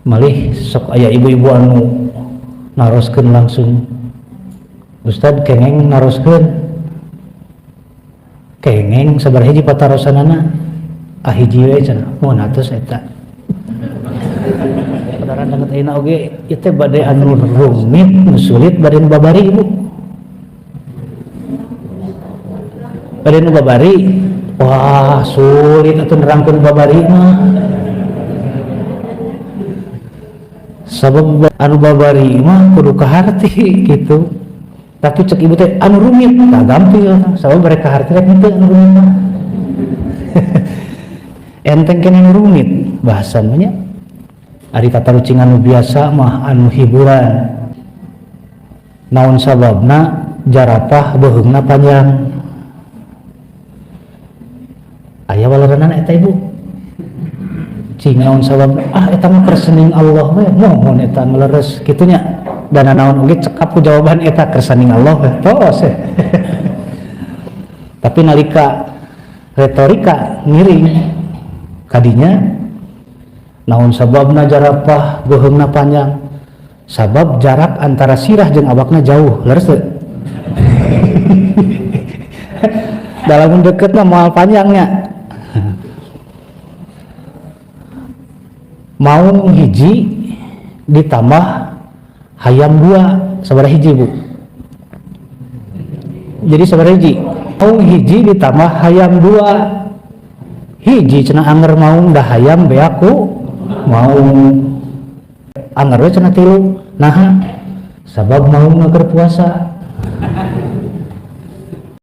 malih sok aya ibu-ibu anu naroskeun langsung Ustad kengeng naroskeun kengeng sabar hiji patarosanana hiji we cenah mun atos eta padaran danget ayeuna oge ieu teh bade anu rumit nu sulit bade nu babari ibu bade nu babari wah sulit atuh nerangkeun babari mah sabab anu babari mah kudu kaharti gitu tapi cek ibu teh anu rumit tah gampil sabab mereka harti rek henteu anu rumit mah enteng kene anu rumit bahasan nya ari tatarucing anu biasa mah anu hiburan naon sababna jarapah beuheungna panjang aya walaranana eta ibu cing naon sabab eta mah kersening Allah we mohon eta meleres kitu nya dan naon oge cekap ku jawaban eta kersening Allah we tos tapi nalika retorika ngiring kadinya naon sababna jarapah beuheungna panjang sabab jarak antara sirah jeung awakna jauh leres teu dalam deket mah moal panjangnya maung hiji ditambah hayam dua sabaraha hiji bu jadi sabaraha hiji maung hiji ditambah hayam dua hiji cenah anger maung dah hayam beaku maung anger we cenah tilu naha sabab maung keur puasa